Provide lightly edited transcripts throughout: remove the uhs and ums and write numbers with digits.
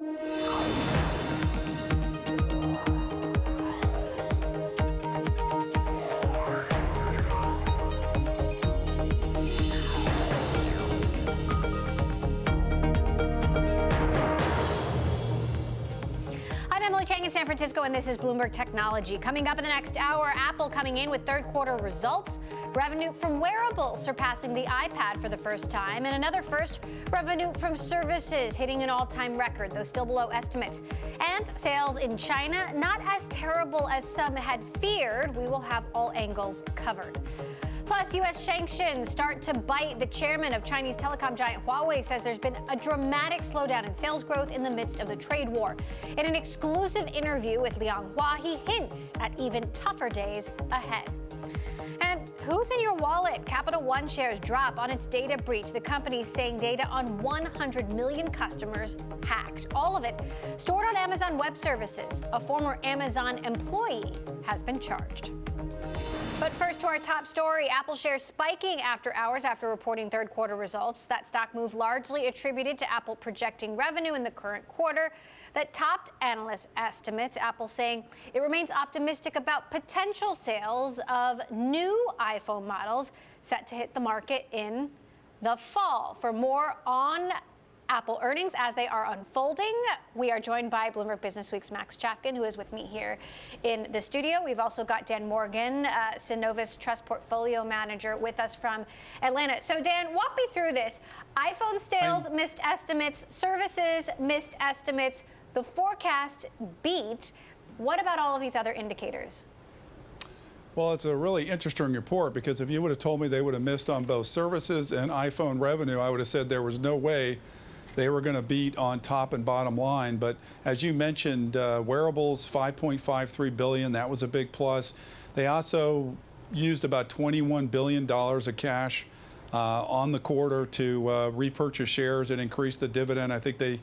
In San Francisco, and this is Bloomberg Technology. Coming up in the next hour, Apple coming in with third quarter results, revenue from wearables surpassing the iPad for the first time, and another first, revenue from services hitting an all-time record, though still below estimates. And sales in China, not as terrible as some had feared. We will have all angles covered. Plus, U.S. sanctions start to bite. The chairman of Chinese telecom giant Huawei says there's been a dramatic slowdown in sales growth in the midst of the trade war. In an exclusive interview with Liang Hua, he hints at even tougher days ahead. And who's in your wallet? Capital One shares drop on its data breach. The company saying data on 100 million customers hacked. All of it stored on Amazon Web Services. A former Amazon employee has been charged. But first to our top story, Apple shares spiking after hours after reporting third quarter results. That stock move largely attributed to Apple projecting revenue in the current quarter that topped analyst estimates. Apple saying it remains optimistic about potential sales of new iPhone models set to hit the market in the fall. For more on Apple earnings as they are unfolding, we are joined by Bloomberg Businessweek's Max Chafkin, who is with me here in the studio. We've also got Dan Morgan, Synovus Trust Portfolio Manager, with us from Atlanta. So, Dan, walk me through this. iPhone sales missed estimates, services missed estimates, the forecast beat. What about all of these other indicators? Well, it's a really interesting report because if you would have told me they would have missed on both services and iPhone revenue, I would have said there was no way they were going to beat on top and bottom line. But as you mentioned, wearables, $5.53 billion, that was a big plus. They also used about $21 billion of cash on the quarter to repurchase shares and increase the dividend. I think they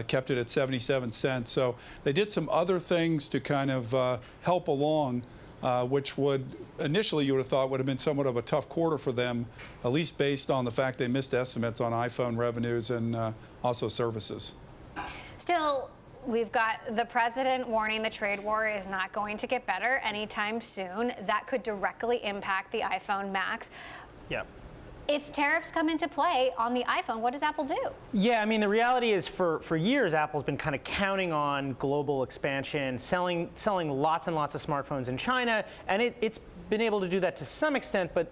kept it at 77 cents. So they did some other things to kind of help along, which would initially you would have thought would have been somewhat of a tough quarter for them, at least based on the fact they missed estimates on iPhone revenues and also services. Still, we've got the president warning the trade war is not going to get better anytime soon. That could directly impact the iPhone Max. Yeah. If tariffs come into play on the iPhone, what does Apple do? Yeah, I mean, the reality is for years, Apple's been kind of counting on global expansion, selling lots and lots of smartphones in China, and it's been able to do that to some extent, but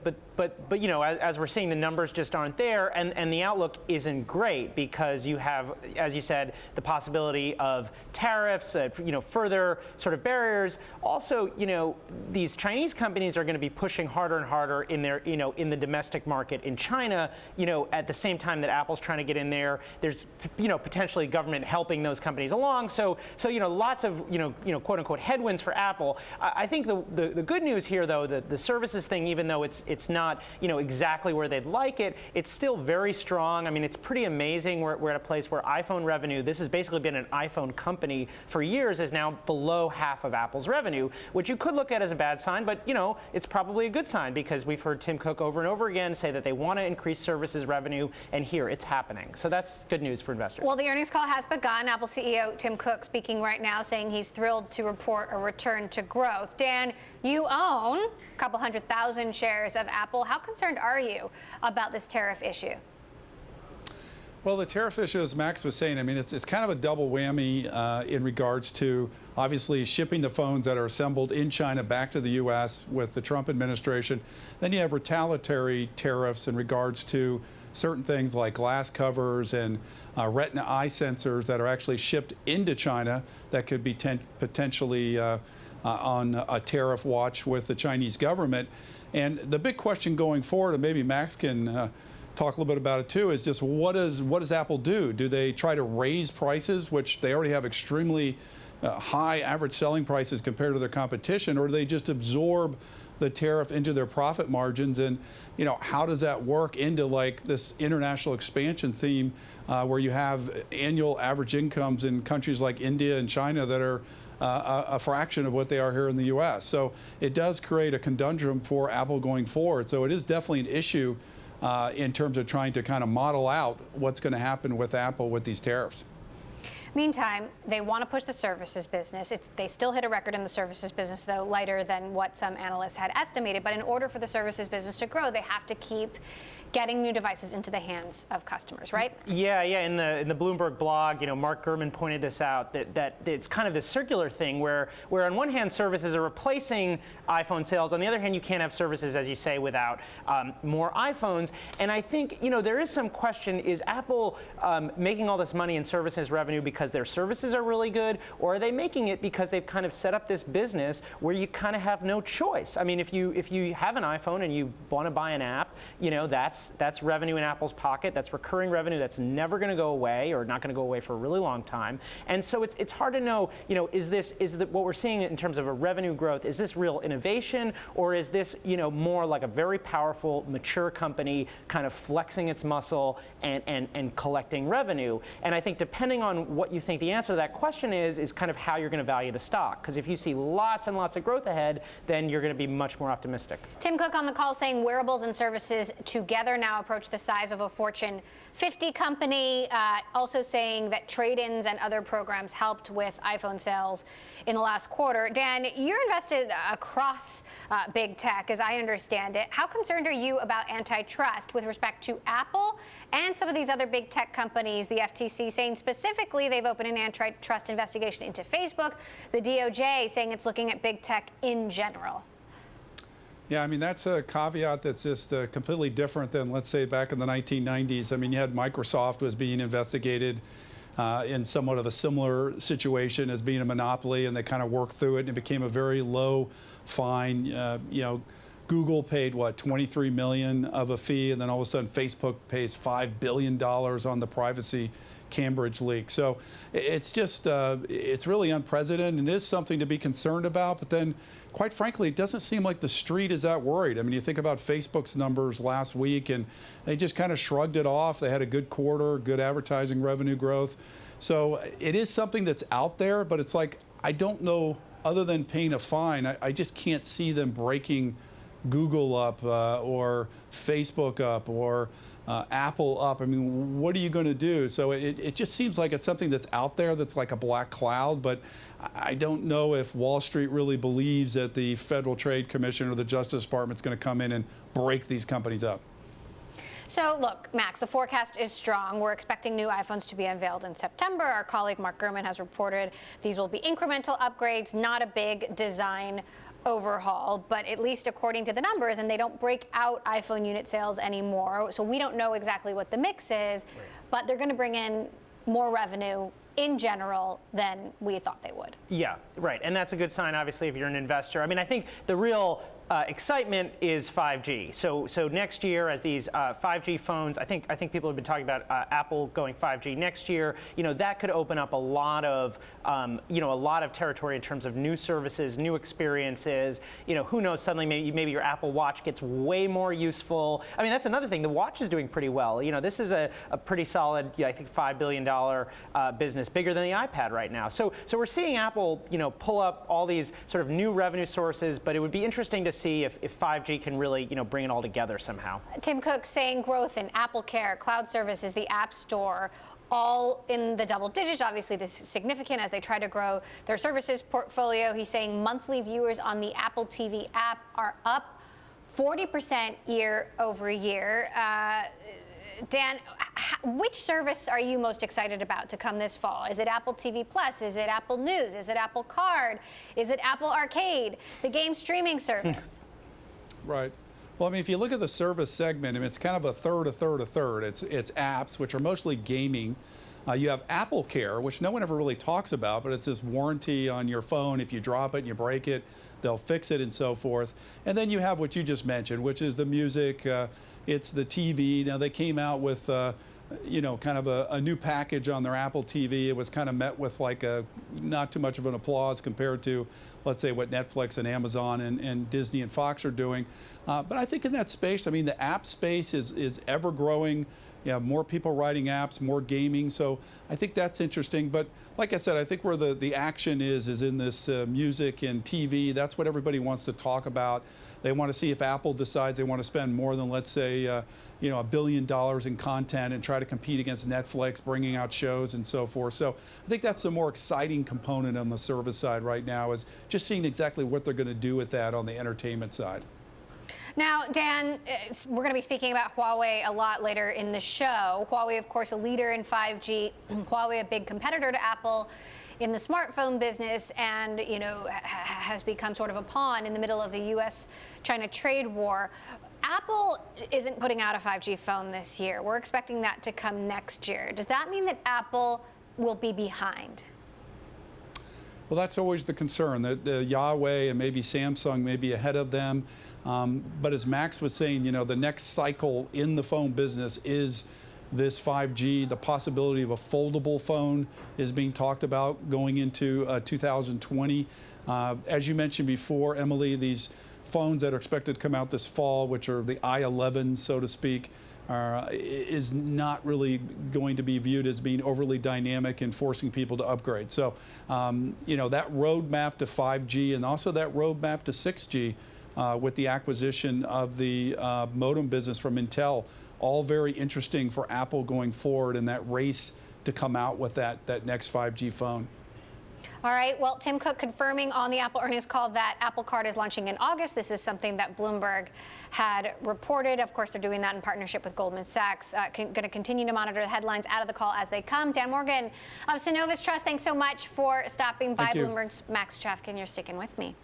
you know, as we're seeing, the numbers just aren't there, and the outlook isn't great because you have, as you said, the possibility of tariffs, you know, further sort of barriers. Also, you know, these Chinese companies are going to be pushing harder and harder in their, you know, in the domestic market in China, you know, at the same time that Apple's trying to get in there. There's, you know, potentially government helping those companies along. So you know, lots of, you know, quote unquote headwinds for Apple. I think the good news here, though, the services thing, even though it's not, you know, exactly where they'd like it, it's still very strong. I mean, it's pretty amazing. We're at a place where iPhone revenue, this has basically been an iPhone company for years, is now below half of Apple's revenue, which you could look at as a bad sign, but, you know, it's probably a good sign because we've heard Tim Cook over and over again say that they want to increase services revenue, and here it's happening. So that's good news for investors. Well, the earnings call has begun. Apple CEO Tim Cook speaking right now, saying he's thrilled to report a return to growth. Dan, you own a couple 100,000 shares of Apple. How concerned are you about this tariff issue? Well, the tariff issue, as Max was saying, I mean, it's kind of a double whammy in regards to obviously shipping the phones that are assembled in China back to the U.S. with the Trump administration. Then you have retaliatory tariffs in regards to certain things like glass covers and retina eye sensors that are actually shipped into China that could be potentially on a tariff watch with the Chinese government. And the big question going forward, and maybe Max can talk a little bit about it too, is just what does Apple do? Do they try to raise prices, which they already have extremely high average selling prices compared to their competition, or do they just absorb the tariff into their profit margins? And, you know, how does that work into like this international expansion theme where you have annual average incomes in countries like India and China that are a fraction of what they are here in the U.S. So it does create a conundrum for Apple going forward. So it is definitely an issue in terms of trying to kind of model out what's going to happen with Apple with these tariffs. Meantime, they want to push the services business. They still hit a record in the services business, though lighter than what some analysts had estimated. But in order for the services business to grow, they have to keep getting new devices into the hands of customers, right? Yeah. In the Bloomberg blog, Mark Gurman pointed this out, that it's kind of this circular thing where on one hand services are replacing iPhone sales, on the other hand you can't have services, as you say, without more iPhones. And I think there is some question: is Apple making all this money in services revenue because their services are really good, or are they making it because they've kind of set up this business where you kind of have no choice? I mean, if you have an iPhone and you want to buy an app, that's revenue in Apple's pocket. That's recurring revenue that's never going to go away, or not going to go away for a really long time. And so it's hard to know, is what we're seeing in terms of a revenue growth, is this real innovation, or is this, more like a very powerful, mature company kind of flexing its muscle and collecting revenue? And I think depending on what you think the answer to that question is kind of how you're going to value the stock. Because if you see lots and lots of growth ahead, then you're going to be much more optimistic. Tim Cook on the call saying wearables and services together now approach the size of a Fortune 50 company, also saying that trade-ins and other programs helped with iPhone sales in the last quarter. Dan, you're invested across big tech, as I understand it. How concerned are you about antitrust with respect to Apple and some of these other big tech companies? The FTC saying specifically they've opened an antitrust investigation into Facebook. The DOJ saying it's looking at big tech in general. Yeah, I mean, that's a caveat that's just completely different than, let's say, back in the 1990s. I mean, you had Microsoft was being investigated in somewhat of a similar situation as being a monopoly, and they kind of worked through it, and it became a very low fine. Google paid, $23 million of a fee, and then all of a sudden Facebook pays $5 billion on the privacy Cambridge leak. So it's just, it's really unprecedented, and it is something to be concerned about. But then, quite frankly, it doesn't seem like the street is that worried. I mean, you think about Facebook's numbers last week, and they just kind of shrugged it off. They had a good quarter, good advertising revenue growth. So it is something that's out there, but it's like, I don't know, other than paying a fine, I just can't see them breaking Google up or Facebook up or Apple up. I mean, what are you going to do? So it just seems like it's something that's out there that's like a black cloud, but I don't know if Wall Street really believes that the Federal Trade Commission or the Justice Department is going to come in and break these companies up. So, look, Max, the forecast is strong. We're expecting new iPhones to be unveiled in September. Our colleague Mark Gurman has reported these will be incremental upgrades, not a big design overhaul, but at least according to the numbers, and they don't break out iPhone unit sales anymore, so we don't know exactly what the mix is, right. But they're going to bring in more revenue in general than we thought they would. Yeah, right, and that's a good sign, obviously, if you're an investor. I mean, I think the real excitement is 5G. So next year, as these 5G phones, I think people have been talking about Apple going 5G next year. That could open up a lot of territory in terms of new services, new experiences. Who knows? Suddenly, maybe your Apple Watch gets way more useful. I mean, that's another thing. The watch is doing pretty well. This is a pretty solid, I think, $5 billion business, bigger than the iPad right now. So we're seeing Apple, pull up all these sort of new revenue sources. But it would be interesting to see if 5G can really, bring it all together somehow. Tim Cook saying growth in Apple Care, cloud services, the App Store, all in the double digits. Obviously, this is significant as they try to grow their services portfolio. He's saying monthly viewers on the Apple TV app are up 40% year over year. Dan, which service are you most excited about to come this fall? Is it Apple TV Plus? Is it Apple News? Is it Apple Card? Is it Apple Arcade? The game streaming service? Right. Well, I mean, if you look at the service segment, I mean, it's kind of a third. It's apps, which are mostly gaming. You have Apple Care, which no one ever really talks about, but it's this warranty on your phone. If you drop it and you break it, they'll fix it and so forth. And then you have what you just mentioned, which is the music. It's the TV. Now, they came out with, kind of a new package on their Apple TV. It was kind of met with like not too much of an applause compared to, let's say, what Netflix and Amazon and Disney and Fox are doing. But I think in that space, I mean, the app space is ever growing more people writing apps, more gaming. So I think that's interesting. But like I said, I think where the action is in this music and TV. That's what everybody wants to talk about. They want to see if Apple decides they want to spend more than, let's say, $1 billion in content and try to compete against Netflix, bringing out shows and so forth. So I think that's the more exciting component on the service side right now, is just seeing exactly what they're going to do with that on the entertainment side. Now, Dan, we're going to be speaking about Huawei a lot later in the show. Huawei, of course, a leader in 5G. Huawei, a big competitor to Apple in the smartphone business, and has become sort of a pawn in the middle of the U.S.-China trade war. Apple isn't putting out a 5G phone this year. We're expecting that to come next year. Does that mean that Apple will be behind? Well, that's always the concern, that Huawei and maybe Samsung may be ahead of them. But as Max was saying, the next cycle in the phone business is this 5G. The possibility of a foldable phone is being talked about going into 2020. As you mentioned before, Emily, these phones that are expected to come out this fall, which are the i11, so to speak, is not really going to be viewed as being overly dynamic and forcing people to upgrade. So, that roadmap to 5G and also that roadmap to 6G with the acquisition of the modem business from Intel, all very interesting for Apple going forward in that race to come out with that next 5G phone. All right. Well, Tim Cook confirming on the Apple earnings call that Apple Card is launching in August. This is something that Bloomberg had reported. Of course, they're doing that in partnership with Goldman Sachs. Going to continue to monitor the headlines out of the call as they come. Dan Morgan of Synovus Trust, thanks so much for stopping by. Bloomberg's Max Chafkin, you're sticking with me.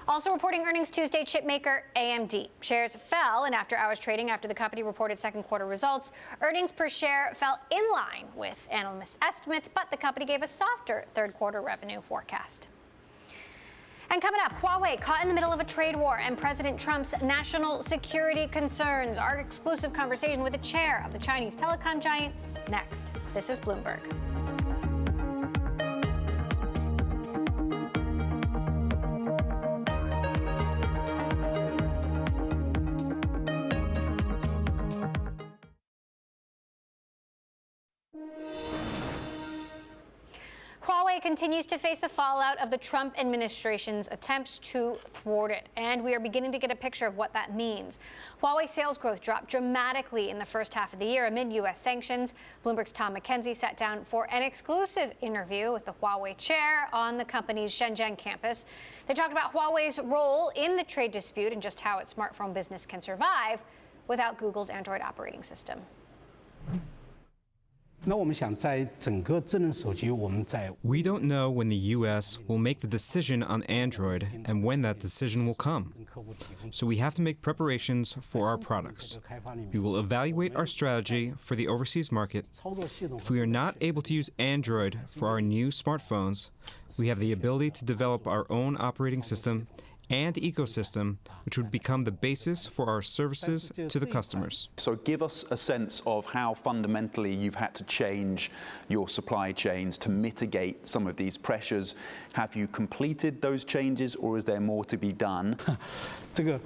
Also reporting earnings Tuesday, chipmaker AMD. Shares fell in after-hours trading after the company reported second quarter results. Earnings per share fell in line with analyst estimates, but the company gave a softer third quarter revenue forecast. And coming up, Huawei caught in the middle of a trade war and President Trump's national security concerns. Our exclusive conversation with the chair of the Chinese telecom giant next. This is Bloomberg. Huawei continues to face the fallout of the Trump administration's attempts to thwart it, and we are beginning to get a picture of what that means. Huawei sales growth dropped dramatically in the first half of the year amid U.S. sanctions. Bloomberg's Tom McKenzie sat down for an exclusive interview with the Huawei chair on the company's Shenzhen campus. They talked about Huawei's role in the trade dispute and just how its smartphone business can survive without Google's Android operating system. We don't know when the U.S. will make the decision on Android and when that decision will come. So we have to make preparations for our products. We will evaluate our strategy for the overseas market. If we are not able to use Android for our new smartphones, we have the ability to develop our own operating system and ecosystem, which would become the basis for our services to the customers. So give us a sense of how fundamentally you've had to change your supply chains to mitigate some of these pressures. Have you completed those changes, or is there more to be done? The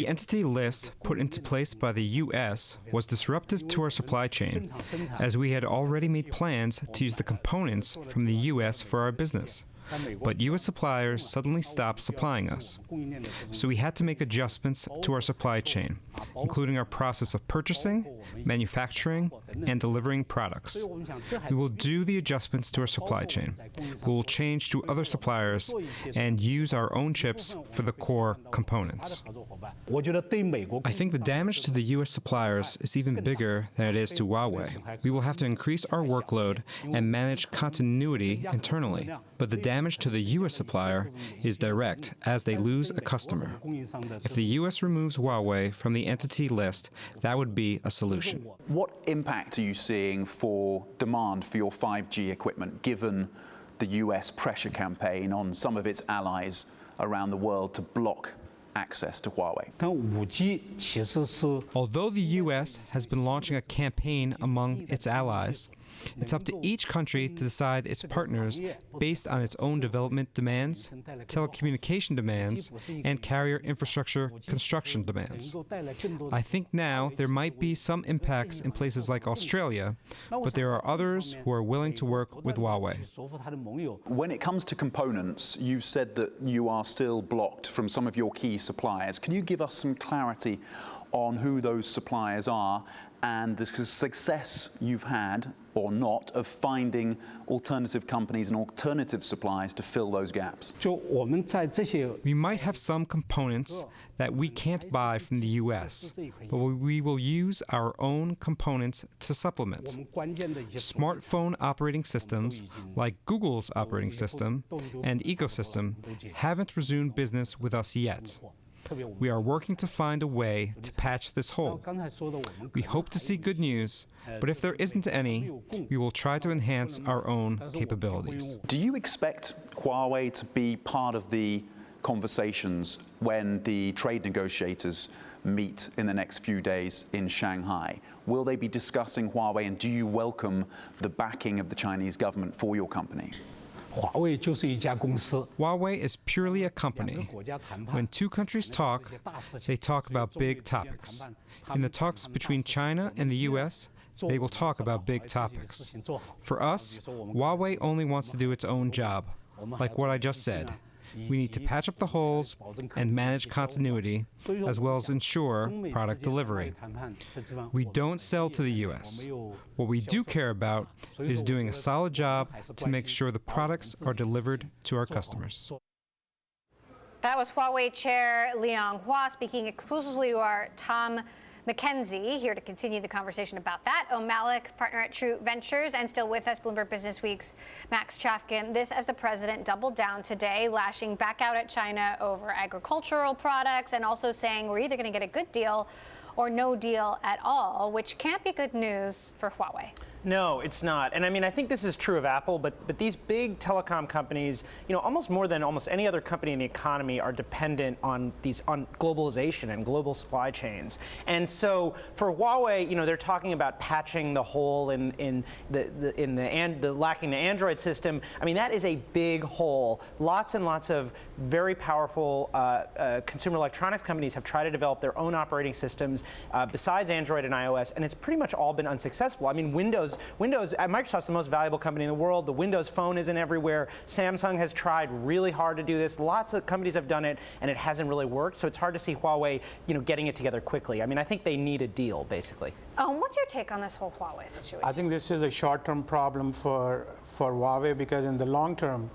entity list put into place by the U.S. was disruptive to our supply chain, as we had already made plans to use the components from the U.S. for our business. But U.S. suppliers suddenly stopped supplying us. So we had to make adjustments to our supply chain, including our process of purchasing, manufacturing, and delivering products. We will do the adjustments to our supply chain. We will change to other suppliers and use our own chips for the core components. I think the damage to the U.S. suppliers is even bigger than it is to Huawei. We will have to increase our workload and manage continuity internally. But the damage to the U.S. supplier is direct, as they lose a customer. If the U.S. removes Huawei from the entity list, that would be a solution. What impact are you seeing for demand for your 5G equipment, given the U.S. pressure campaign on some of its allies around the world to block access to Huawei? Although the U.S. has been launching a campaign among its allies, It's up to each country to decide its partners based on its own development demands, telecommunication demands, and carrier infrastructure construction demands. I think now there might be some impacts in places like Australia, but there are others who are willing to work with Huawei. When it comes to components, you've said that you are still blocked from some of your key suppliers. Can you give us some clarity on who those suppliers are and the success you've had or not of finding alternative companies and alternative supplies to fill those gaps? We might have some components that we can't buy from the US, but we will use our own components to supplement. Smartphone operating systems, like Google's operating system and ecosystem, haven't resumed business with us yet. We are working to find a way to patch this hole. We hope to see good news, but if there isn't any, we will try to enhance our own capabilities. Do you expect Huawei to be part of the conversations when the trade negotiators meet in the next few days in Shanghai? Will they be discussing Huawei, and do you welcome the backing of the Chinese government for your company? Huawei is purely a company. When two countries talk, they talk about big topics. In the talks between China and the US, they will talk about big topics. For us, Huawei only wants to do its own job, like what I just said. We need to patch up the holes and manage continuity, as well as ensure product delivery. We don't sell to the US. What we do care about is doing a solid job to make sure the products are delivered to our customers. That was Huawei Chair Liang Hua speaking exclusively to our Tom McKenzie, here to continue the conversation about that. Malik, partner at True Ventures, and still with us, Bloomberg Business Week's Max Chafkin. This as the president doubled down today, lashing back out at China over agricultural products and also saying we're either going to get a good deal or no deal at all, which can't be good news for Huawei. No, it's not. And I mean, I think this is true of Apple, but these big telecom companies, almost more than almost any other company in the economy, are dependent on globalization and global supply chains. And so for Huawei, they're talking about patching the hole in the lacking the Android system. I mean, that is a big hole. Lots and lots of very powerful consumer electronics companies have tried to develop their own operating systems besides Android and iOS, and it's pretty much all been unsuccessful. I mean, Windows, Microsoft's the most valuable company in the world. The Windows Phone isn't everywhere. Samsung has tried really hard to do this. Lots of companies have done it, and it hasn't really worked. So it's hard to see Huawei, getting it together quickly. I mean, I think they need a deal, basically. What's your take on this whole Huawei situation? I think this is a short-term problem for Huawei, because in the long term,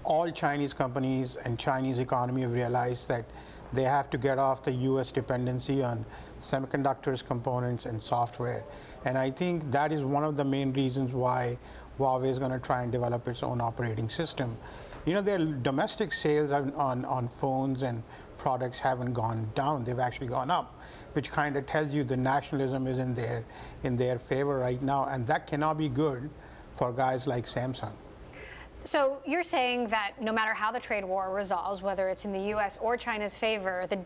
all Chinese companies and Chinese economy have realized that they have to get off the U.S. dependency on semiconductors, components, and software. And I think that is one of the main reasons why Huawei is going to try and develop its own operating system. Their domestic sales on phones and products haven't gone down. They've actually gone up, which kind of tells you the nationalism is in their favor right now. And that cannot be good for guys like Samsung. So you're saying that no matter how the trade war resolves, whether it's in the U.S. or China's favor, the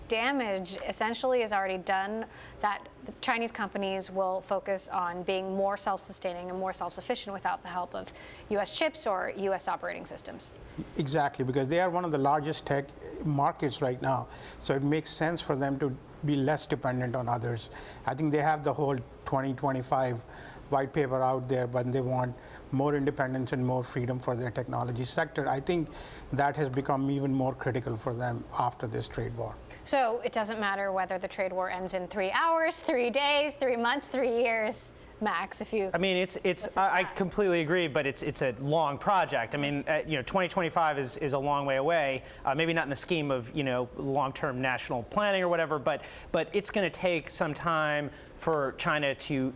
damage essentially is already done, that the Chinese companies will focus on being more self-sustaining and more self-sufficient without the help of U.S. chips or U.S. operating systems. Exactly, because they are one of the largest tech markets right now. So it makes sense for them to be less dependent on others. I think they have the whole 2025 white paper out there, but they want more independence and more freedom for their technology sector. I think that has become even more critical for them after this trade war. So it doesn't matter whether the trade war ends in 3 hours, 3 days, 3 months, 3 years. Max, if you... I mean, I completely agree, but it's a long project. I mean, 2025 is a long way away. Maybe not in the scheme of, long-term national planning or whatever, but it's going to take some time for China to,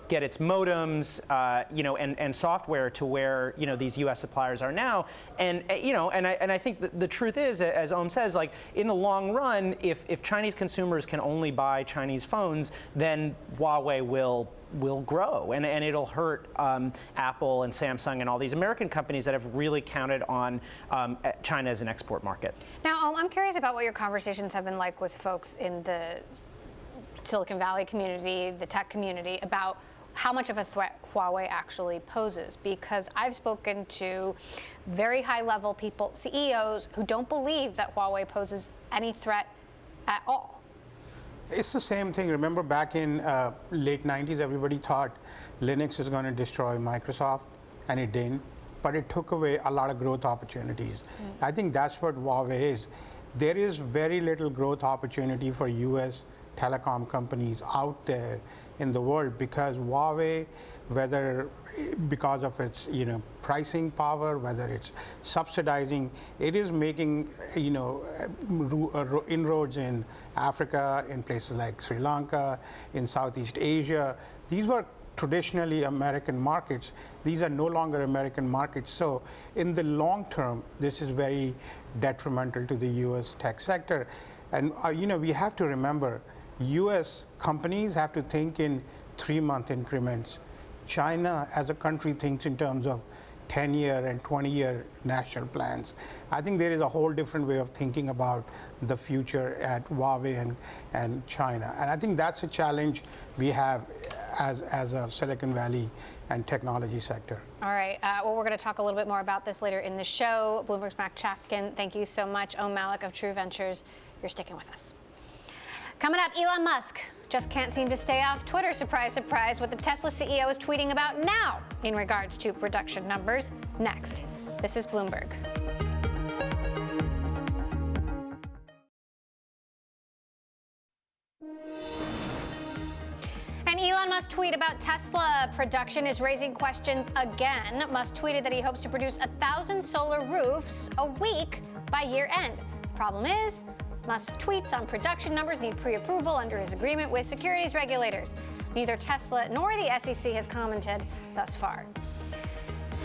get its modems, and software to where, these U.S. suppliers are now. And, I think the truth is, as Om says, like, in the long run, if Chinese consumers can only buy Chinese phones, then Huawei will grow, and it'll hurt Apple and Samsung and all these American companies that have really counted on China as an export market. Now, I'm curious about what your conversations have been like with folks in the Silicon Valley community, the tech community, about how much of a threat Huawei actually poses, because I've spoken to very high-level people, CEOs, who don't believe that Huawei poses any threat at all. It's the same thing. Remember back in late 90s, everybody thought Linux is going to destroy Microsoft, and it didn't. But it took away a lot of growth opportunities. I think that's what Huawei is. There is very little growth opportunity for US telecom companies out there in the world, because Huawei, whether because of its pricing power, whether it's subsidizing, it is making inroads in Africa, in places like Sri Lanka, in Southeast Asia. These were traditionally American markets. These are no longer American markets. So in the long term, this is very detrimental to the US tech sector. And we have to remember, US companies have to think in 3-month increments. China as a country thinks in terms of 10-year and 20-year national plans. I think there is a whole different way of thinking about the future at Huawei and China. And I think that's a challenge we have as a Silicon Valley and technology sector. All right. Well, we're going to talk a little bit more about this later in the show. Bloomberg's Mac Chafkin, thank you so much. Om Malik of True Ventures, you're sticking with us. Coming up, Elon Musk just can't seem to stay off Twitter. Surprise, surprise, what the Tesla CEO is tweeting about now in regards to production numbers. Next, this is Bloomberg. And Elon Musk's tweet about Tesla production is raising questions again. Musk tweeted that he hopes to produce 1,000 solar roofs a week by year end. Problem is, Musk's tweets on production numbers need pre-approval under his agreement with securities regulators. Neither Tesla nor the SEC has commented thus far.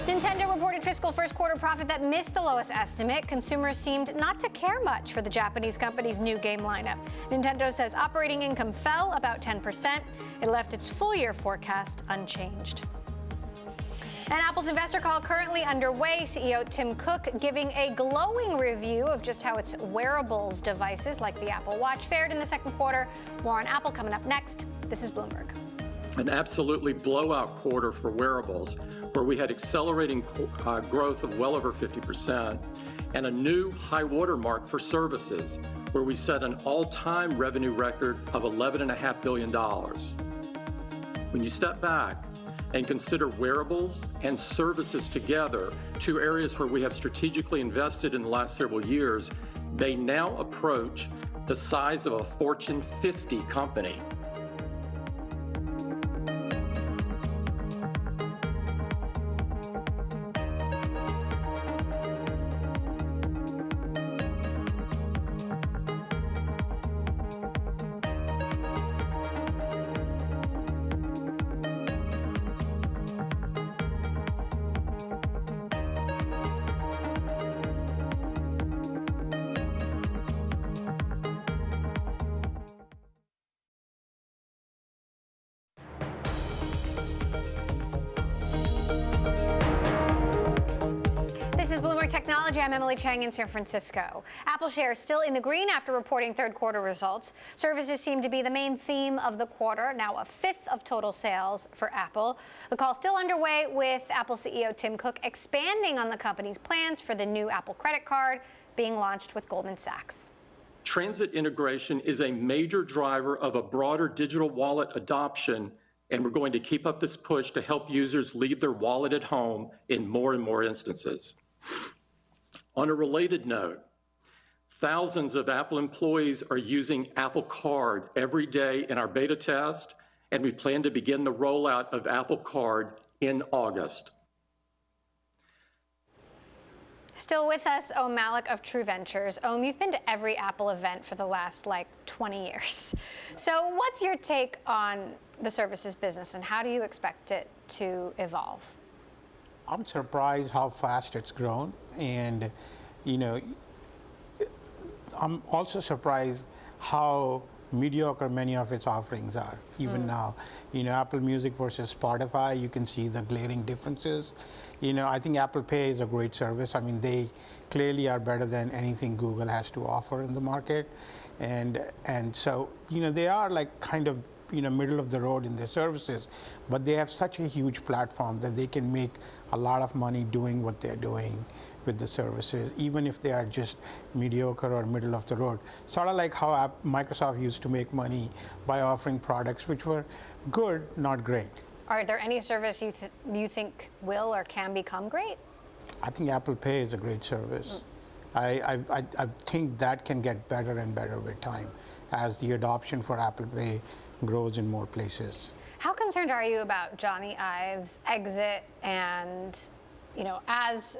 Nintendo reported fiscal first quarter profit that missed the lowest estimate. Consumers seemed not to care much for the Japanese company's new game lineup. Nintendo says operating income fell about 10%. It left its full year forecast unchanged. And Apple's investor call currently underway. CEO Tim Cook giving a glowing review of just how its wearables devices like the Apple Watch fared in the second quarter. More on Apple coming up next. This is Bloomberg. An absolutely blowout quarter for wearables, where we had accelerating growth of well over 50%, and a new high water mark for services, where we set an all-time revenue record of $11.5 billion. When you step back and consider wearables and services together, two areas where we have strategically invested in the last several years, they now approach the size of a Fortune 50 company. This is Bloomberg Technology. I'm Emily Chang in San Francisco. Apple shares still in the green after reporting third quarter results. Services seem to be the main theme of the quarter, now a fifth of total sales for Apple. The call still underway with Apple CEO Tim Cook expanding on the company's plans for the new Apple credit card being launched with Goldman Sachs. Transit integration is a major driver of a broader digital wallet adoption, and we're going to keep up this push to help users leave their wallet at home in more and more instances. On a related note, thousands of Apple employees are using Apple Card every day in our beta test, and we plan to begin the rollout of Apple Card in August. Still with us, Om Malik of True Ventures. Om, you've been to every Apple event for the last 20 years. So what's your take on the services business, and how do you expect it to evolve? I'm surprised how fast it's grown, and I'm also surprised how mediocre many of its offerings are even now. Apple Music versus Spotify, you can see the glaring differences. I think Apple Pay is a great service. I mean, they clearly are better than anything Google has to offer in the market, and so they are kind of middle of the road in their services, but they have such a huge platform that they can make a lot of money doing what they're doing with the services, even if they are just mediocre or middle of the road. Sort of like how Microsoft used to make money by offering products which were good, not great. Are there any service you think will or can become great? I think Apple Pay is a great service. I think that can get better and better with time as the adoption for Apple Pay grows in more places. How concerned are you about Johnny Ive's exit and, as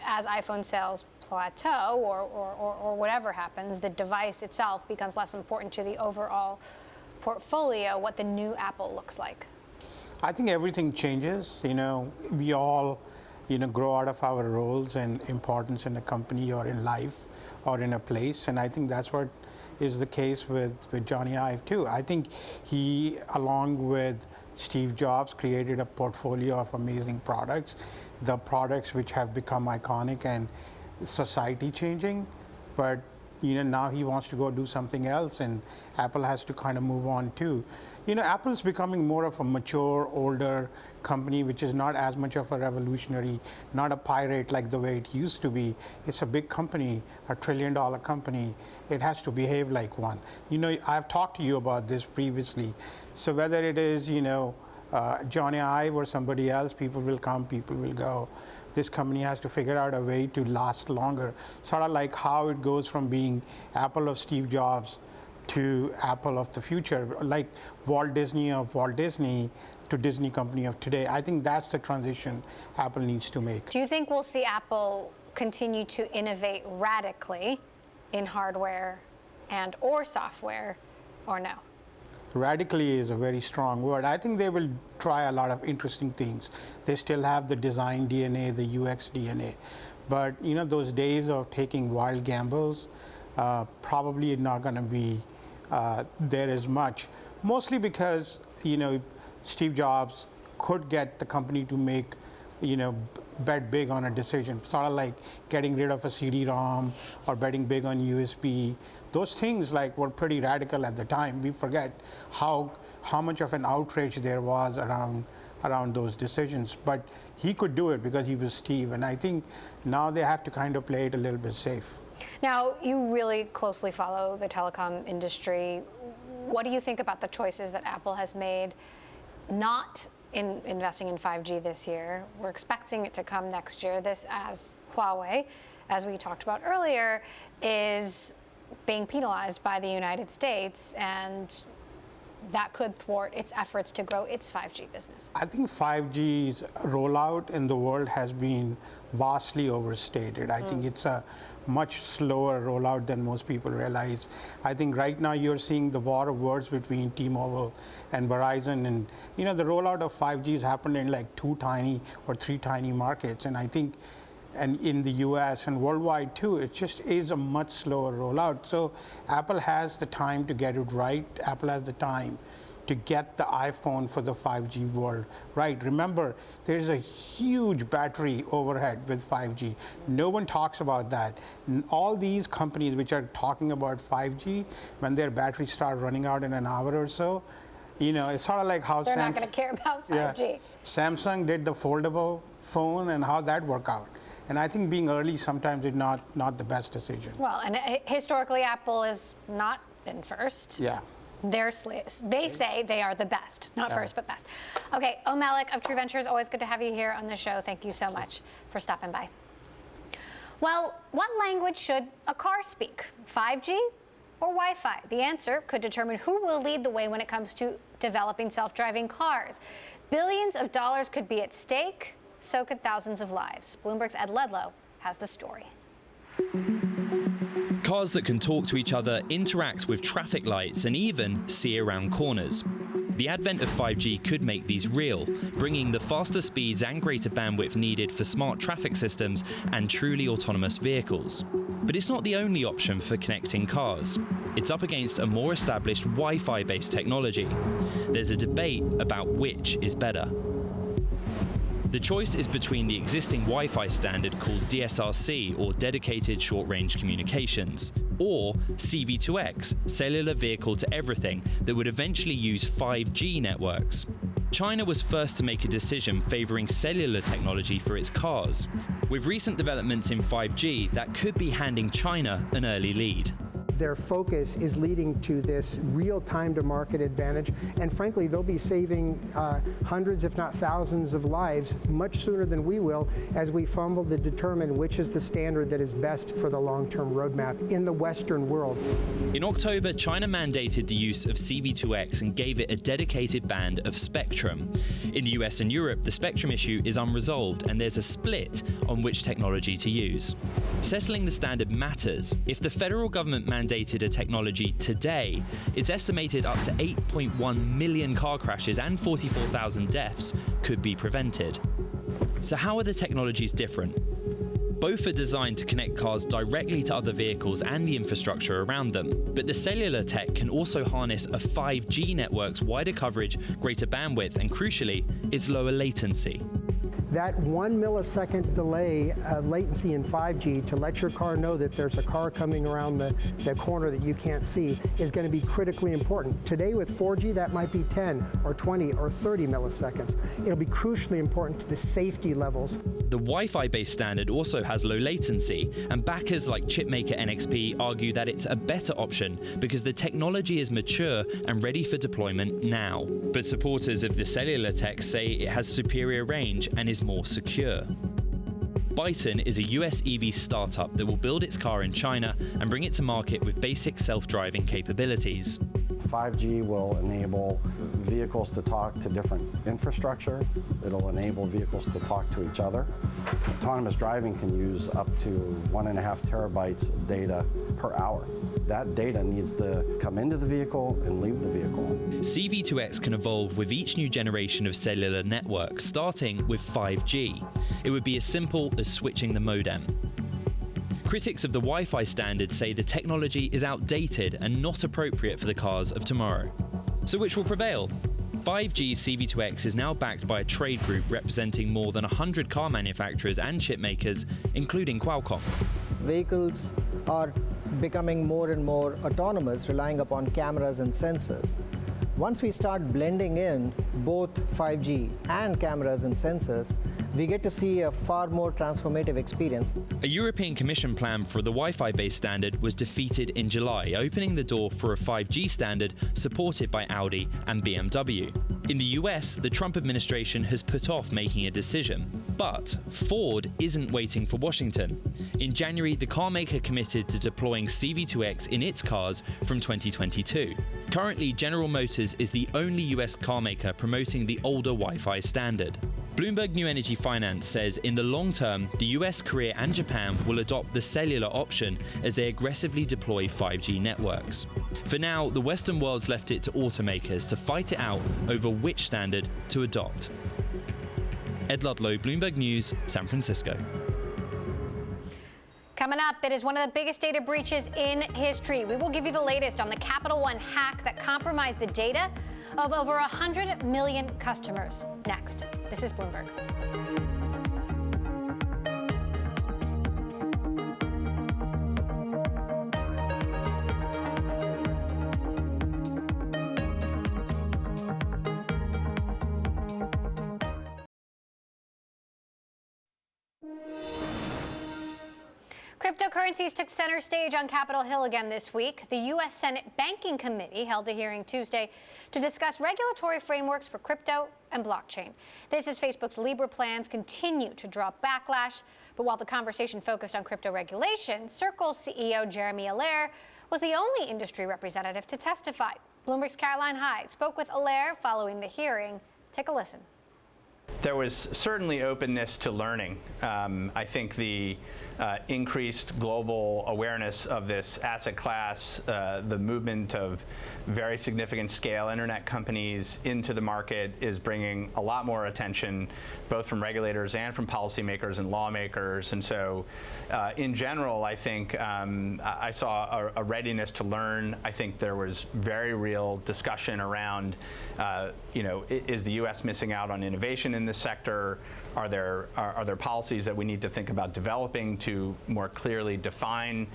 iPhone sales plateau or whatever happens, the device itself becomes less important to the overall portfolio, what the new Apple looks like? I think everything changes. We all, grow out of our roles and importance in a company or in life or in a place. And I think that's what is the case with Johnny Ive too. I think he, along with Steve Jobs, created a portfolio of amazing products, the products which have become iconic and society changing. But now he wants to go do something else, and Apple has to kind of move on too. Apple's becoming more of a mature, older company, which is not as much of a revolutionary, not a pirate like the way it used to be. It's a big company, a $1 trillion company. It has to behave like one. I've talked to you about this previously. So whether it is, Johnny Ive or somebody else, people will come, people will go. This company has to figure out a way to last longer. Sort of like how it goes from being Apple of Steve Jobs to Apple of the future, like Walt Disney of Walt Disney to Disney company of today. I think that's the transition Apple needs to make. Do you think we'll see Apple continue to innovate radically in hardware and or software, or no? Radically is a very strong word. I think they will try a lot of interesting things. They still have the design DNA, the UX DNA. But those days of taking wild gambles, probably not going to be there as much. Mostly because Steve Jobs could get the company to make bet big on a decision, sort of like getting rid of a CD-ROM or betting big on USB. Those things were pretty radical at the time. We forget how much of an outrage there was around those decisions. But he could do it because he was Steve. And I think now they have to kind of play it a little bit safe. Now, you really closely follow the telecom industry. What do you think about the choices that Apple has made not in investing in 5G this year? We're expecting it to come next year. This, as Huawei, as we talked about earlier, is being penalized by the United States, and that could thwart its efforts to grow its 5G business. I think 5G's rollout in the world has been vastly overstated. I think it's a much slower rollout than most people realize. I think right now you're seeing the war of words between T-Mobile and Verizon, and the rollout of 5G has happened in like 2 tiny or 3 tiny markets, and I think and in the US and worldwide too, it just is a much slower rollout. So Apple has the time to get it right. Apple has the time to get the iPhone for the 5G world right. Remember, there's a huge battery overhead with 5G. No one talks about that. All these companies which are talking about 5G, when their batteries start running out in an hour or so, it's sort of like how they're not going to care about 5G. Yeah, Samsung did the foldable phone and how that worked out. And I think being early sometimes is not the best decision. Well, and historically, Apple has not been first. Yeah. They say they are the best, not first, but best. Okay, Malik of True Ventures, always good to have you here on the show. Thank you so much for stopping by. Well, what language should a car speak? 5G or Wi-Fi? The answer could determine who will lead the way when it comes to developing self-driving cars. Billions of dollars could be at stake. So could thousands of lives. Bloomberg's Ed Ledlow has the story. Cars that can talk to each other, interact with traffic lights, and even see around corners. The advent of 5G could make these real, bringing the faster speeds and greater bandwidth needed for smart traffic systems and truly autonomous vehicles. But it's not the only option for connecting cars. It's up against a more established Wi-Fi-based technology. There's a debate about which is better. The choice is between the existing Wi-Fi standard called DSRC, or Dedicated Short Range Communications, or CV2X, cellular vehicle to everything, that would eventually use 5G networks. China was first to make a decision favoring cellular technology for its cars. With recent developments in 5G, that could be handing China an early lead. Their focus is leading to this real time to market advantage, and frankly, they'll be saving hundreds, if not thousands, of lives much sooner than we will as we fumble to determine which is the standard that is best for the long-term roadmap in the Western world. In October, China mandated the use of CV2X and gave it a dedicated band of spectrum. In the US and Europe, the spectrum issue is unresolved, and there's a split on which technology to use. Settling the standard matters. If the federal government mandated a technology today, it's estimated up to 8.1 million car crashes and 44,000 deaths could be prevented. So how are the technologies different? Both are designed to connect cars directly to other vehicles and the infrastructure around them. But the cellular tech can also harness a 5G network's wider coverage, greater bandwidth, and crucially, its lower latency. That 1 millisecond delay latency in 5G to let your car know that there's a car coming around the corner that you can't see is going to be critically important. Today with 4G, that might be 10 or 20 or 30 milliseconds. It'll be crucially important to the safety levels. The Wi-Fi-based standard also has low latency, and backers like chipmaker NXP argue that it's a better option because the technology is mature and ready for deployment now. But supporters of the cellular tech say it has superior range and is more secure. Byton is a US EV startup that will build its car in China and bring it to market with basic self-driving capabilities. 5G will enable vehicles to talk to different infrastructure. It'll enable vehicles to talk to each other. Autonomous driving can use up to 1.5 terabytes of data per hour. That data needs to come into the vehicle and leave the vehicle. CV2X can evolve with each new generation of cellular network, starting with 5G. It would be as simple as switching the modem. Critics of the Wi-Fi standard say the technology is outdated and not appropriate for the cars of tomorrow. So which will prevail? 5G CV2X is now backed by a trade group representing more than 100 car manufacturers and chip makers, including Qualcomm. Vehicles are becoming more and more autonomous, relying upon cameras and sensors. Once we start blending in both 5G and cameras and sensors, we get to see a far more transformative experience. A European Commission plan for the Wi-Fi-based standard was defeated in July, opening the door for a 5G standard supported by Audi and BMW. In the US, the Trump administration has put off making a decision. But Ford isn't waiting for Washington. In January, the car maker committed to deploying CV2X in its cars from 2022. Currently, General Motors is the only US car maker promoting the older Wi-Fi standard. Bloomberg New Energy Finance says in the long term, the US, Korea and Japan will adopt the cellular option as they aggressively deploy 5G networks. For now, the Western world's left it to automakers to fight it out over which standard to adopt. Ed Ludlow, Bloomberg News, San Francisco. Coming up, it is one of the biggest data breaches in history. We will give you the latest on the Capital One hack that compromised the data of over 100 million customers. Next, this is Bloomberg. Cryptocurrencies took center stage on Capitol Hill again this week. The U.S. Senate Banking Committee held a hearing Tuesday to discuss regulatory frameworks for crypto and blockchain. This as Facebook's Libra plans continue to draw backlash. But while the conversation focused on crypto regulation, Circle's CEO Jeremy Allaire was the only industry representative to testify. Bloomberg's Caroline Hyde spoke with Allaire following the hearing. Take a listen. There was certainly openness to learning. I think the increased global awareness of this asset class, the movement of very significant scale internet companies into the market is bringing a lot more attention, both from regulators and from policymakers and lawmakers. And so in general, I think I saw a readiness to learn. I think there was very real discussion around, is the U.S. missing out on innovation regulation in this sector? Are there policies that we need to think about developing to more clearly define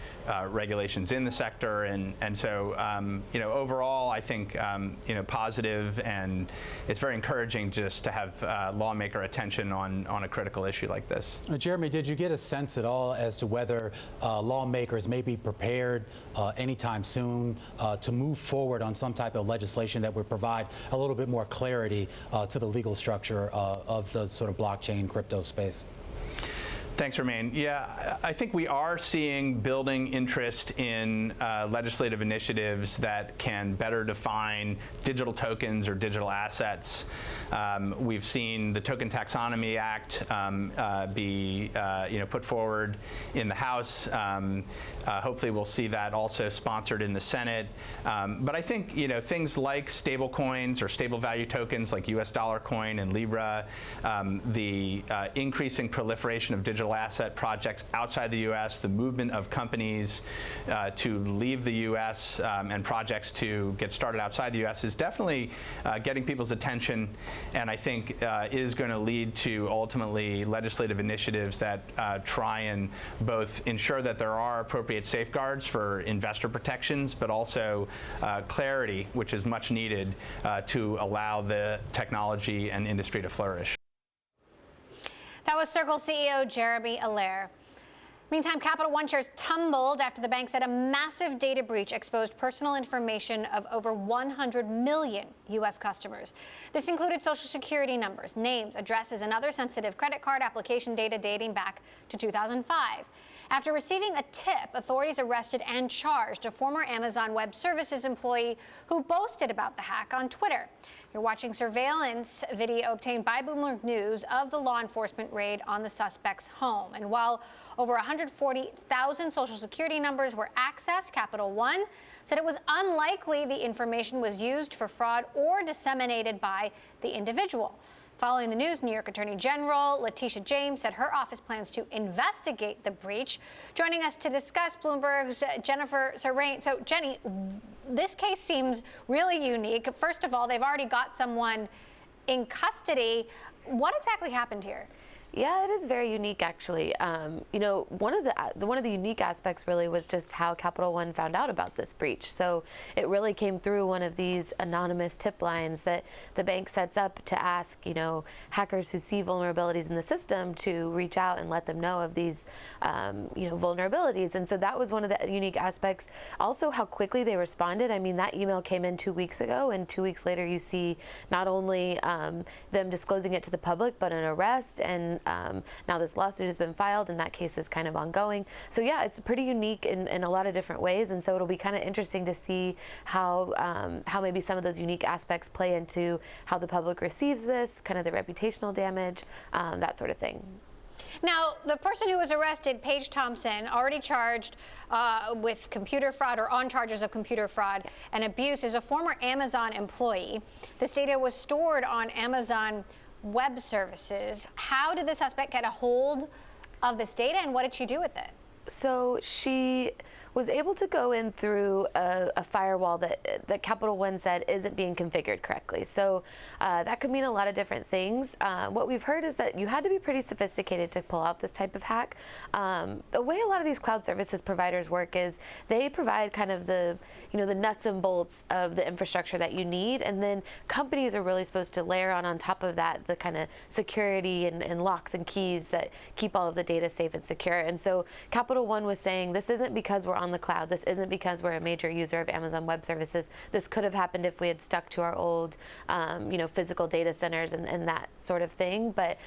regulations in the sector? And so, overall, I think, positive, and it's very encouraging just to have lawmaker attention on a critical issue like this. Jeremy, did you get a sense at all as to whether lawmakers may be prepared anytime soon to move forward on some type of legislation that would provide a little bit more clarity to the legal structure of the sort of blockchain crypto space? Thanks, Romain. Yeah, I think we are seeing building interest in legislative initiatives that can better define digital tokens or digital assets. We've seen the Token Taxonomy Act be put forward in the House. Hopefully we'll see that also sponsored in the Senate. But I think things like stable coins or stable value tokens like US dollar coin and Libra, the increasing proliferation of digital asset projects outside the U.S., the movement of companies to leave the U.S. And projects to get started outside the U.S. is definitely getting people's attention, and I think is going to lead to ultimately legislative initiatives that try and both ensure that there are appropriate safeguards for investor protections, but also clarity, which is much needed to allow the technology and industry to flourish. That was Circle CEO Jeremy Allaire. Meantime, Capital One shares tumbled after the bank said a massive data breach exposed personal information of over 100 million U.S. customers. This included Social Security numbers, names, addresses, and other sensitive credit card application data dating back to 2005. After receiving a tip, authorities arrested and charged a former Amazon Web Services employee who boasted about the hack on Twitter. You're watching surveillance video obtained by Bloomberg News of the law enforcement raid on the suspect's home. And while over 140,000 Social Security numbers were accessed, Capital One said it was unlikely the information was used for fraud or disseminated by the individual. Following the news, New York Attorney General Letitia James said her office plans to investigate the breach. Joining us to discuss, Bloomberg's Jennifer Serrain. So, Jenny, this case seems really unique. First of all, they've already got someone in custody. What exactly happened here? Yeah, it is very unique, actually. One of the unique aspects really was just how Capital One found out about this breach. So it really came through one of these anonymous tip lines that the bank sets up to ask, hackers who see vulnerabilities in the system to reach out and let them know of these, vulnerabilities. And so that was one of the unique aspects. Also, how quickly they responded. I mean, that email came in 2 weeks ago, and 2 weeks later, you see not only them disclosing it to the public, but an arrest, and now this lawsuit has been filed, and that case is kind of ongoing. So yeah, it's pretty unique in a lot of different ways, and so it'll be kind of interesting to see how maybe some of those unique aspects play into how the public receives this, kind of the reputational damage, that sort of thing. Now, the person who was arrested, Paige Thompson, already charged with computer fraud or on charges of computer fraud and abuse, is a former Amazon employee. This data was stored on Amazon Web Services. How did the suspect get a hold of this data, and what did she do with it? So she was able to go in through a firewall that Capital One said isn't being configured correctly. So that could mean a lot of different things. What we've heard is that you had to be pretty sophisticated to pull out this type of hack. The way a lot of these cloud services providers work is they provide kind of the nuts and bolts of the infrastructure that you need, and then companies are really supposed to layer on top of that the kind of security and locks and keys that keep all of the data safe and secure. And so Capital One was saying, this isn't because we're on the cloud. This isn't because we're a major user of Amazon Web Services. This could have happened if we had stuck to our old, physical data centers and that sort of thing. But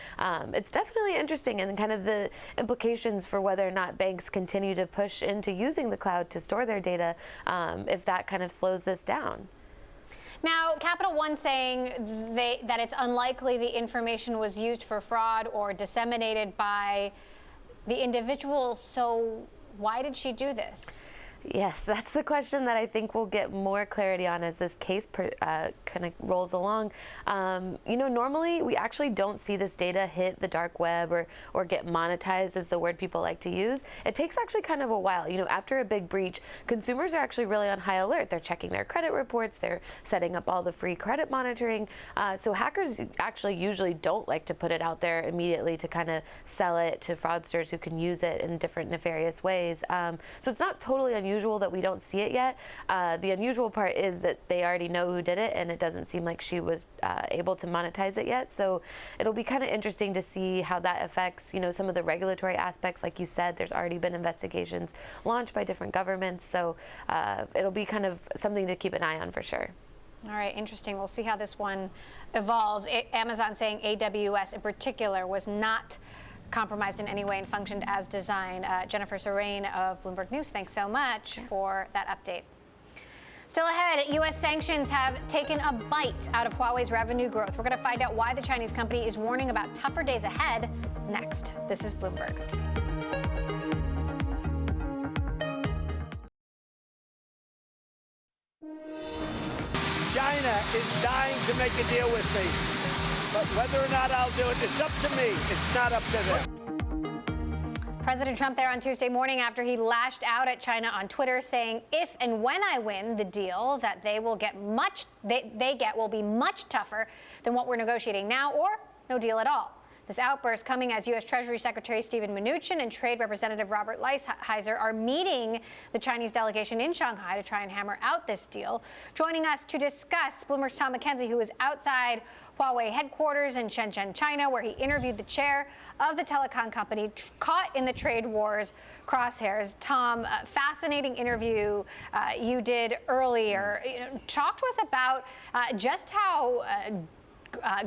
it's definitely interesting, and kind of the implications for whether or not banks continue to push into using the cloud to store their data, if that kind of slows this down. Now, Capital One saying that it's unlikely the information was used for fraud or disseminated by the individual. So why did she do this? Yes, that's the question that I think we'll get more clarity on as this case kind of rolls along. Normally we actually don't see this data hit the dark web or get monetized, is the word people like to use. It takes actually kind of a while. After a big breach, consumers are actually really on high alert. They're checking their credit reports, they're setting up all the free credit monitoring. So hackers actually usually don't like to put it out there immediately to kind of sell it to fraudsters who can use it in different nefarious ways. So it's not totally unusual that we don't see it yet. The unusual part is that they already know who did it, and it doesn't seem like she was able to monetize it yet. So it'll be kind of interesting to see how that affects, some of the regulatory aspects. Like you said, there's already been investigations launched by different governments. So it'll be kind of something to keep an eye on for sure. All right, interesting. We'll see how this one evolves. Amazon saying AWS in particular was not compromised in any way and functioned as designed. Jennifer Serrain of Bloomberg News, thanks so much for that update. Still ahead, U.S. sanctions have taken a bite out of Huawei's revenue growth. We're going to find out why the Chinese company is warning about tougher days ahead next. This is Bloomberg. China is dying to make a deal with me. But whether or not I'll do it, it's up to me. It's not up to them. President Trump there on Tuesday morning after he lashed out at China on Twitter, saying, if and when I win, the deal that they will get will be much tougher than what we're negotiating now, or no deal at all. This outburst coming as U.S. Treasury Secretary Steven Mnuchin and Trade Representative Robert Lighthizer are meeting the Chinese delegation in Shanghai to try and hammer out this deal. Joining us to discuss, Bloomberg's Tom McKenzie, who is outside Huawei headquarters in Shenzhen, China, where he interviewed the chair of the telecom company caught in the trade wars crosshairs. Tom, fascinating interview you did earlier. Talk to us about just how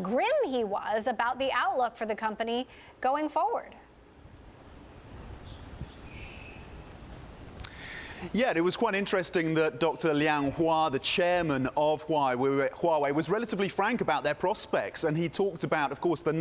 grim he was about the outlook for the company going forward. Yeah, it was quite interesting that Dr. Liang Hua, the chairman of Huawei, was relatively frank about their prospects. And he talked about, of course, the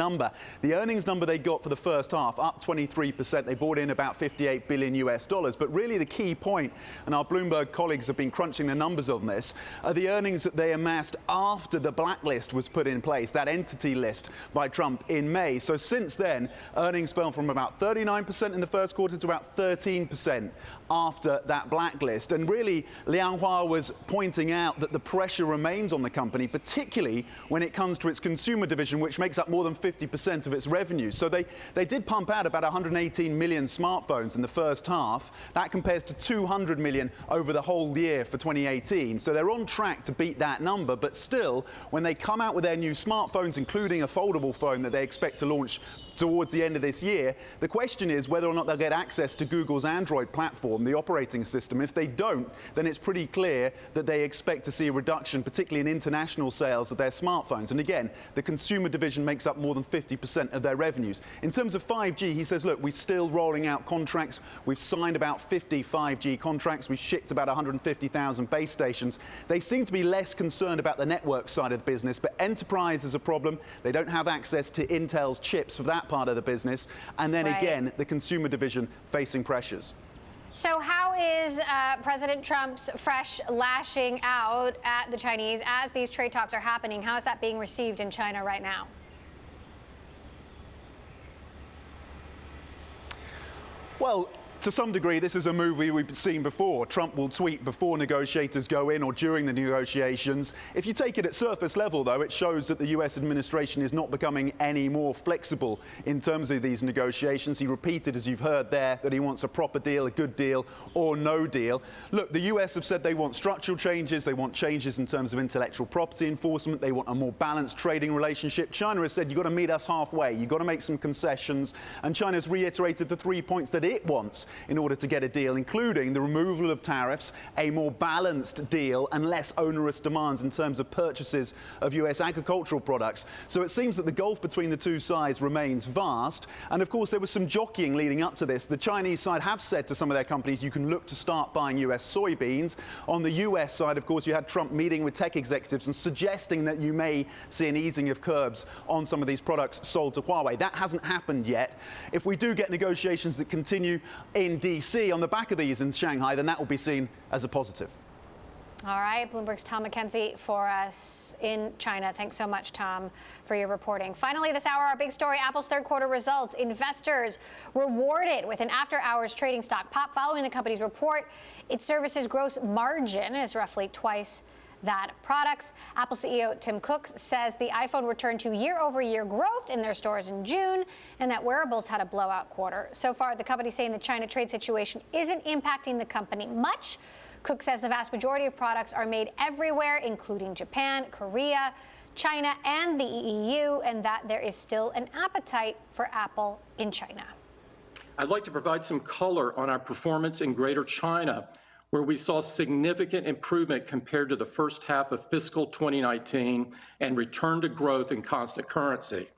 earnings number they got for the first half, up 23%. They brought in about $58 billion US. But really the key point, and our Bloomberg colleagues have been crunching the numbers on this, are the earnings that they amassed after the blacklist was put in place, that entity list by Trump in May. So since then, earnings fell from about 39% in the first quarter to about 13% after that blacklist. And really, Liang Hua was pointing out that the pressure remains on the company, particularly when it comes to its consumer division, which makes up more than 50% of its revenue. So they did pump out about 118 million smartphones in the first half. That compares to 200 million over the whole year for 2018. So they're on track to beat that number. But still, when they come out with their new smartphones, including a foldable phone that they expect to launch towards the end of this year, the question is whether or not they'll get access to Google's Android platform, the operating system. If they don't, then it's pretty clear that they expect to see a reduction, particularly in international sales of their smartphones. And again, the consumer division makes up more than 50% of their revenues. In terms of 5G, he says, look, we're still rolling out contracts. We've signed about 50 5G contracts. We've shipped about 150,000 base stations. They seem to be less concerned about the network side of the business, but enterprise is a problem. They don't have access to Intel's chips for that part of the business, and then again the consumer division facing pressures. So how is President Trump's fresh lashing out at the Chinese as these trade talks are happening? How is that being received in China right now? Well, to some degree, this is a move we've seen before. Trump will tweet before negotiators go in or during the negotiations. If you take it at surface level, though, it shows that the U.S. administration is not becoming any more flexible in terms of these negotiations. He repeated, as you've heard there, that he wants a proper deal, a good deal, or no deal. Look, the U.S. have said they want structural changes. They want changes in terms of intellectual property enforcement. They want a more balanced trading relationship. China has said, you've got to meet us halfway. You've got to make some concessions. And China's reiterated the 3 points that it wants in order to get a deal, including the removal of tariffs, a more balanced deal, and less onerous demands in terms of purchases of U.S. agricultural products. So it seems that the gulf between the two sides remains vast. And of course, there was some jockeying leading up to this. The Chinese side have said to some of their companies, you can look to start buying U.S. soybeans. On the U.S. side, of course, you had Trump meeting with tech executives and suggesting that you may see an easing of curbs on some of these products sold to Huawei. That hasn't happened yet. If we do get negotiations that continue in DC on the back of these in Shanghai, then that will be seen as a positive. All right, Bloomberg's Tom McKenzie for us in China. Thanks so much, Tom, for your reporting. Finally, this hour, our big story, Apple's third quarter results. Investors rewarded with an after-hours trading stock pop following the company's report. Its services gross margin is roughly twice that of products. Apple CEO Tim Cook says the iPhone returned to year-over-year growth in their stores in June and that wearables had a blowout quarter. So far, the company saying the China trade situation isn't impacting the company much. Cook says the vast majority of products are made everywhere, including Japan, Korea, China, and the EU, and that there is still an appetite for Apple in China. I'd like to provide some color on our performance in Greater China, where we saw significant improvement compared to the first half of fiscal 2019 and return to growth in constant currency.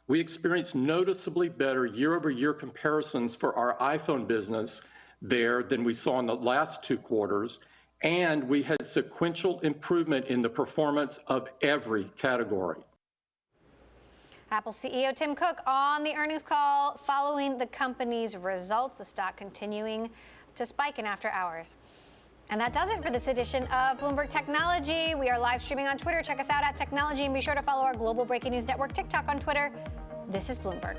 We experienced noticeably better year-over-year comparisons for our iPhone business there than we saw in the last 2 quarters, and we had sequential improvement in the performance of every category. Apple CEO Tim Cook on the earnings call following the company's results, the stock continuing to spike in after hours. And that does it for this edition of Bloomberg Technology. We are live streaming on Twitter. Check us out at Technology, and be sure to follow our global breaking news network, TikTok, on Twitter. This is Bloomberg.